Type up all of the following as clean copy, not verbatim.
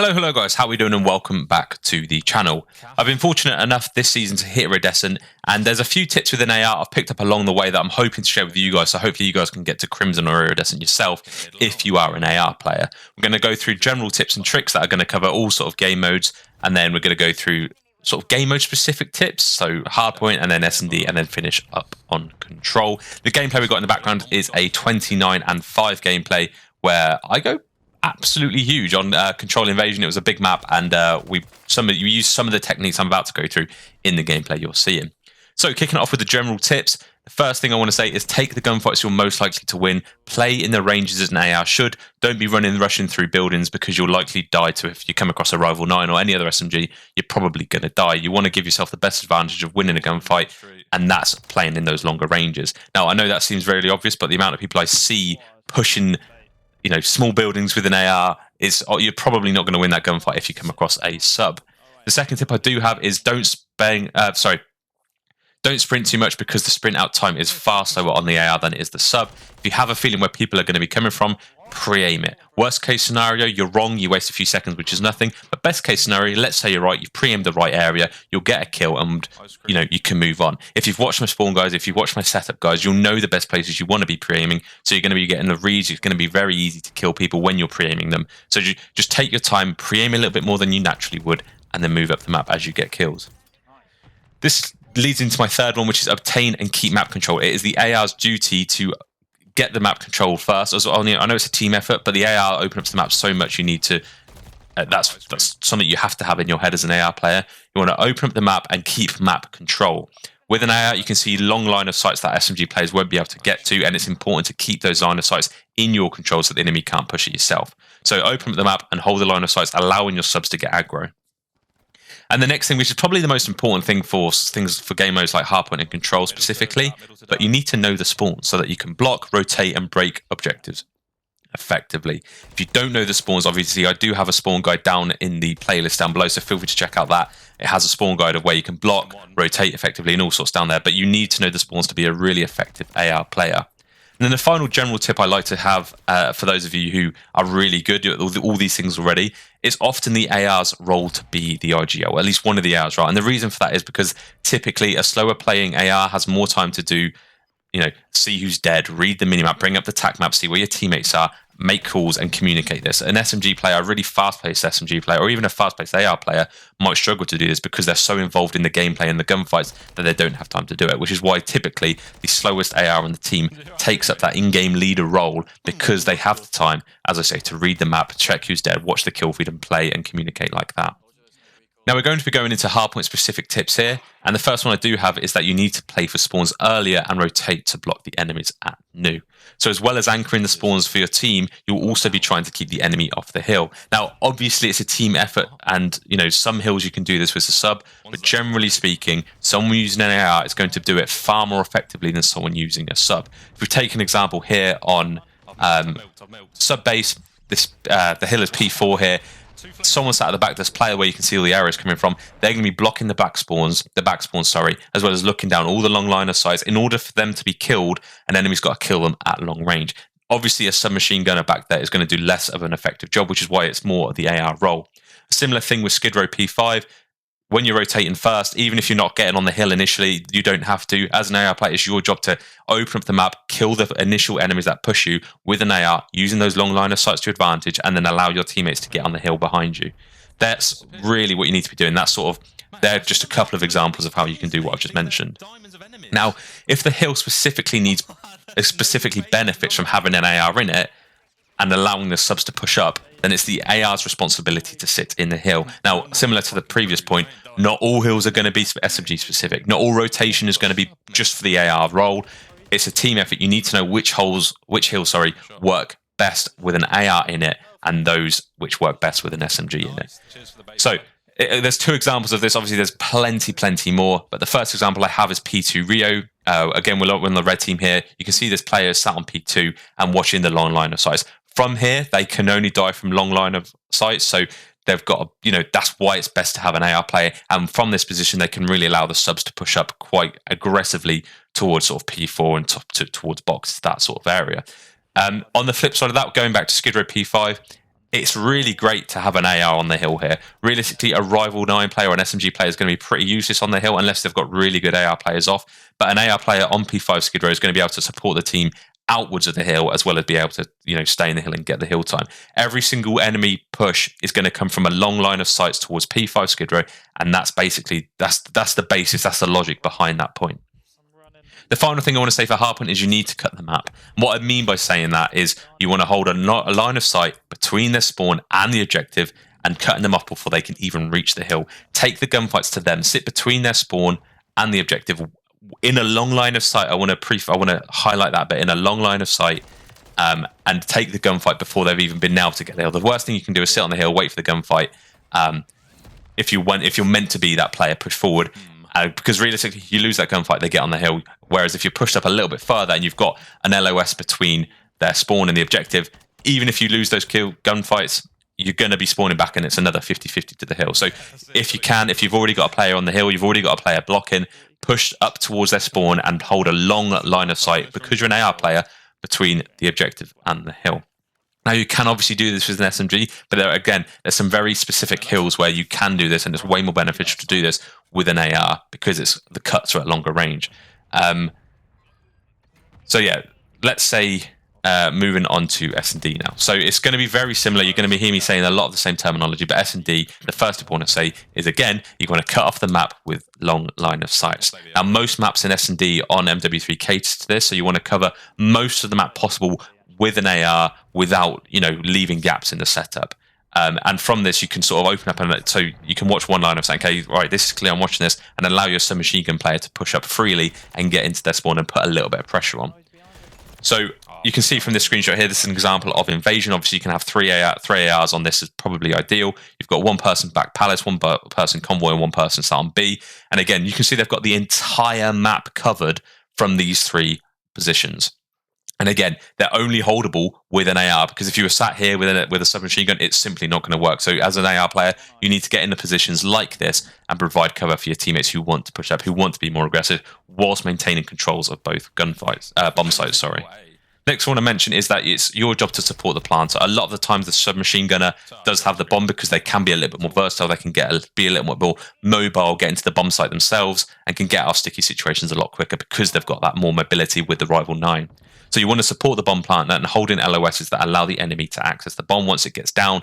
Hello guys, how are we doing and welcome back to the channel. I've been fortunate enough this season to hit Iridescent, and there's a few tips within AR I've picked up along the way that I'm hoping to share with you guys, so hopefully you guys can get to Crimson or Iridescent yourself if you are an AR player. We're going to go through general tips and tricks that are going to cover all sort of game modes, and then we're going to go through sort of game mode specific tips, so hardpoint and then S&D, and then finish up on control. The gameplay we've got in the background is a 29 and 5 gameplay where I go absolutely huge on Control Invasion. It was a big map, and we used some of the techniques I'm about to go through in the gameplay you're seeing. So kicking it off with the general tips, the first thing I want to say is take the gunfights you're most likely to win. Play in the ranges as an AR should. Don't be rushing through buildings, because you'll likely die to if you come across a Rival 9 or any other SMG, you're probably going to die. You want to give yourself the best advantage of winning a gunfight, and that's playing in those longer ranges. Now, I know that seems very obvious, but the amount of people I see pushing small buildings with an AR is, you're probably not going to win that gunfight if you come across a sub. The second tip I do have is don't sprint too much, because the sprint out time is far slower on the AR than it is the sub. If you have a feeling where people are going to be coming from, pre-aim it. Worst case scenario, you're wrong, you waste a few seconds, which is nothing. But best case scenario, let's say you're right, you've pre-aimed the right area, you'll get a kill, and you can move on. If you've watched my spawn guys, if you've watched my setup guys, you'll know the best places you want to be pre-aiming. So you're going to be getting the reads. It's going to be very easy to kill people when you're pre-aiming them. So just take your time, pre-aim a little bit more than you naturally would, and then move up the map as you get kills. This leads into my third one, which is obtain and keep map control. It is the AR's duty to get the map control first. I know it's a team effort, but the AR opens up the map so much you need to. That's something you have to have in your head as an AR player. You want to open up the map and keep map control. With an AR, you can see long line of sights that SMG players won't be able to get to, and it's important to keep those line of sights in your control so the enemy can't push it yourself. So open up the map and hold the line of sights, allowing your subs to get aggro. And the next thing, which is probably the most important thing for game modes like hardpoint and control specifically, but you need to know the spawns so that you can block, rotate, and break objectives effectively. If you don't know the spawns, obviously I do have a spawn guide down in the playlist down below, so feel free to check out that. It has a spawn guide of where you can block, rotate effectively, and all sorts down there, but you need to know the spawns to be a really effective AR player. And then the final general tip I like to have for those of you who are really good at all these things already is often the AR's role to be the IGL, at least one of the ARs, right? And the reason for that is because typically a slower playing AR has more time to do, see who's dead, read the minimap, bring up the tac map, see where your teammates are, make calls and communicate this. An SMG player, a really fast-paced SMG player, or even a fast-paced AR player might struggle to do this because they're so involved in the gameplay and the gunfights that they don't have time to do it, which is why typically the slowest AR on the team takes up that in-game leader role, because they have the time, as I say, to read the map, check who's dead, watch the kill feed and play and communicate like that. Now we're going to be going into hardpoint specific tips here, and the first one I do have is that you need to play for spawns earlier and rotate to block the enemies at new. So as well as anchoring the spawns for your team, you'll also be trying to keep the enemy off the hill. Now obviously it's a team effort, and some hills you can do this with a sub, but generally speaking, someone using an AR is going to do it far more effectively than someone using a sub. If we take an example here on sub base, the hill is P4 here. Someone sat at the back, this player where you can see all the arrows coming from, they're going to be blocking the back spawns, as well as looking down all the long line of sights. In order for them to be killed, an enemy's got to kill them at long range. Obviously, a submachine gunner back there is going to do less of an effective job, which is why it's more of the AR role. A similar thing with Skid Row P5. When you're rotating first, even if you're not getting on the hill initially, you don't have to. As an AR player, it's your job to open up the map, kill the initial enemies that push you with an AR, using those long line of sights to your advantage, and then allow your teammates to get on the hill behind you. That's really what you need to be doing. They're just a couple of examples of how you can do what I've just mentioned. Now, if the hill specifically benefits from having an AR in it, and allowing the subs to push up, then it's the AR's responsibility to sit in the hill. Now, similar to the previous point, not all hills are going to be SMG specific. Not all rotation is going to be just for the AR role. It's a team effort. You need to know which hills work best with an AR in it, and those which work best with an SMG in it. So there's two examples of this. Obviously, there's plenty more, but the first example I have is P2 Rio. Again, we're on the red team here. You can see this player sat on P2 and watching the long line of sights. From here, they can only die from long line of sights, so they've got, that's why it's best to have an AR player. And from this position, they can really allow the subs to push up quite aggressively towards sort of P4 and towards box, that sort of area. On the flip side of that, going back to Skid Row P5, it's really great to have an AR on the hill here. Realistically, a rival 9 player or an SMG player is going to be pretty useless on the hill unless they've got really good AR players off. But an AR player on P5 Skid Row is going to be able to support the team outwards of the hill, as well as be able to, stay in the hill and get the hill time. Every single enemy push is going to come from a long line of sights towards P5 Skid Row, and that's basically that's the basis, that's the logic behind that point. The final thing I want to say for hardpoint is you need to cut the map. And what I mean by saying that is you want to hold a line of sight between their spawn and the objective and cutting them off before they can even reach the hill. Take the gunfights to them, sit between their spawn and the objective in a long line of sight. I want to highlight that, but in a long line of sight, and take the gunfight before they've even been able to get the hill. The worst thing you can do is sit on the hill, wait for the gunfight. If you're meant to be that player, push forward. Because realistically, you lose that gunfight, they get on the hill. Whereas if you're pushed up a little bit further and you've got an LOS between their spawn and the objective, even if you lose those gunfights, you're going to be spawning back and it's another 50-50 to the hill. So if you've already got a player on the hill, you've already got a player blocking, push up towards their spawn and hold a long line of sight because you're an AR player between the objective and the hill. Now, you can obviously do this with an SMG, but there's some very specific hills where you can do this, and it's way more beneficial to do this with an AR because the cuts are at longer range. So yeah, let's say moving on to S&D now. So it's going to be very similar. You're going to hear me saying a lot of the same terminology, but S&D, the first thing I want to say is, again, you're going to cut off the map with long line of sights. Now, most maps in S&D on MW3 cater to this, so you want to cover most of the map possible with an AR without, leaving gaps in the setup. And from this, you can sort of open up, and so you can watch one line of saying, okay, right, this is clear, I'm watching this, and allow your submachine gun player to push up freely and get into their spawn and put a little bit of pressure on. So you can see from this screenshot here, this is an example of invasion. Obviously, you can have three ARs on this is probably ideal. You've got one person back palace, one person convoy, and one person sat on B. And again, you can see they've got the entire map covered from these 3 positions. And again, they're only holdable with an AR, because if you were sat here with a submachine gun, it's simply not going to work. So as an AR player, you need to get into positions like this and provide cover for your teammates who want to push up, who want to be more aggressive, whilst maintaining controls of both bomb sites. Sorry. Next, I want to mention is that it's your job to support the plant. So a lot of the times, the submachine gunner does have the bomb because they can be a little bit more versatile. They can be a little more mobile, get into the bomb site themselves, and can get out of sticky situations a lot quicker because they've got that more mobility with the rival 9. So you want to support the bomb plant and hold in LOSs that allow the enemy to access the bomb once it gets down,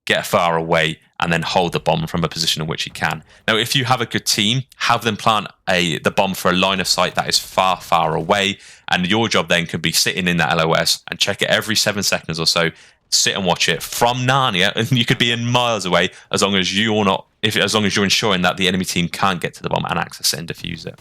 get far away, and then hold the bomb from a position in which you can. Now, if you have a good team, have them plant the bomb for a line of sight that is far, far away, and your job then could be sitting in that LOS and check it every 7 seconds or so, sit and watch it from Narnia, and you could be in miles away as long as you're ensuring that the enemy team can't get to the bomb and access it and defuse it.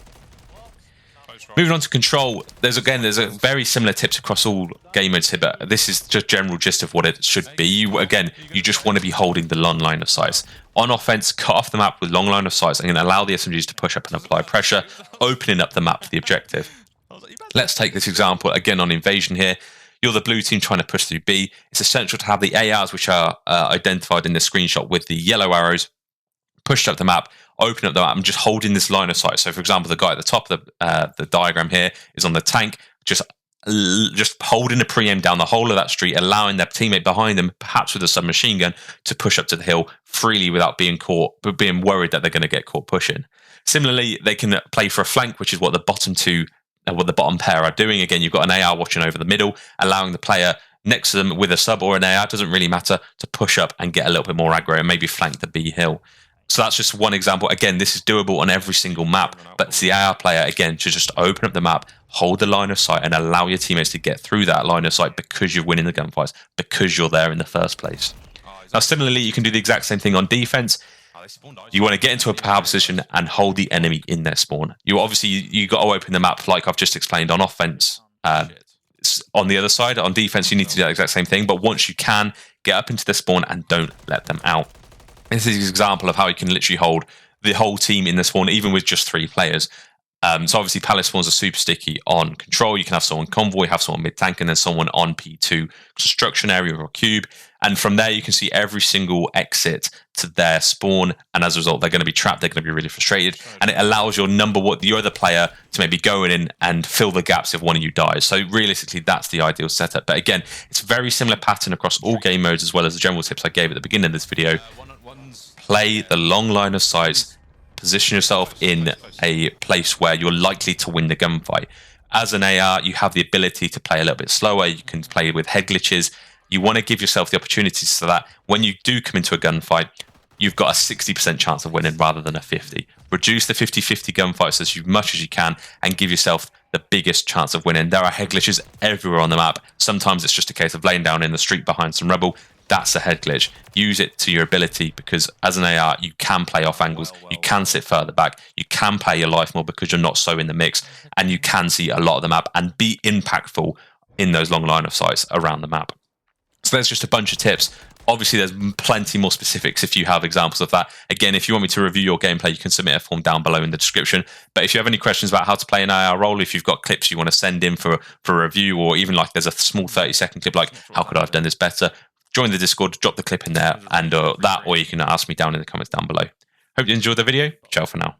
Moving on to control, there's a very similar tips across all game modes here, but this is just general gist of what it should be. You just want to be holding the long line of sights. On offense, cut off the map with long line of sights and allow the SMGs to push up and apply pressure, opening up the map for the objective. Let's take this example again on invasion here. You're the blue team trying to push through B. It's essential to have the ARs, which are identified in the screenshot with the yellow arrows, pushed up the map, open up the map, and just holding this line of sight. So, for example, the guy at the top of the diagram here is on the tank, just holding a pre-aim down the whole of that street, allowing their teammate behind them, perhaps with a submachine gun, to push up to the hill freely without being caught, but being worried that they're going to get caught pushing. Similarly, they can play for a flank, which is what the bottom pair are doing. Again, you've got an AR watching over the middle, allowing the player next to them with a sub or an AR, doesn't really matter, to push up and get a little bit more aggro and maybe flank the B hill. So that's just one example. Again, this is doable on every single map, but the AR player, again, should just open up the map, hold the line of sight, and allow your teammates to get through that line of sight because you're winning the gunfights, because you're there in the first place. Now, similarly, you can do the exact same thing on defense. You want to get into a power position and hold the enemy in their spawn. You got to open the map like I've just explained on offense. On the other side, on defense, you need to do the exact same thing, but once you can, get up into the spawn and don't let them out. This is an example of how you can literally hold the whole team in the spawn, even with just 3 players. So obviously, palace spawns are super sticky on control. You can have someone convoy, have someone mid-tank, and then someone on P2 construction area or cube. And from there, you can see every single exit to their spawn. And as a result, they're going to be trapped. They're going to be really frustrated. And it allows your your other player to maybe go in and fill the gaps if one of you dies. So realistically, that's the ideal setup. But again, it's a very similar pattern across all game modes, as well as the general tips I gave at the beginning of this video. Play the long line of sights. Position yourself in a place where you're likely to win the gunfight. As an AR, you have the ability to play a little bit slower. You can play with head glitches. You want to give yourself the opportunity so that when you do come into a gunfight, you've got a 60% chance of winning rather than a 50. Reduce the 50-50 gunfights as much as you can and give yourself the biggest chance of winning. There are head glitches everywhere on the map. Sometimes it's just a case of laying down in the street behind some rubble. That's a head glitch. Use it to your ability, because as an AR, you can play off angles. You can sit further back. You can play your life more because you're not so in the mix, and you can see a lot of the map and be impactful in those long line of sights around the map. So there's just a bunch of tips. Obviously, there's plenty more specifics if you have examples of that. Again, if you want me to review your gameplay, you can submit a form down below in the description. But if you have any questions about how to play an AR role, if you've got clips you want to send in for a review, or even like there's a small 30-second clip like, how could I have done this better? Join the Discord, drop the clip in there, and or you can ask me down in the comments down below. Hope you enjoyed the video. Ciao for now.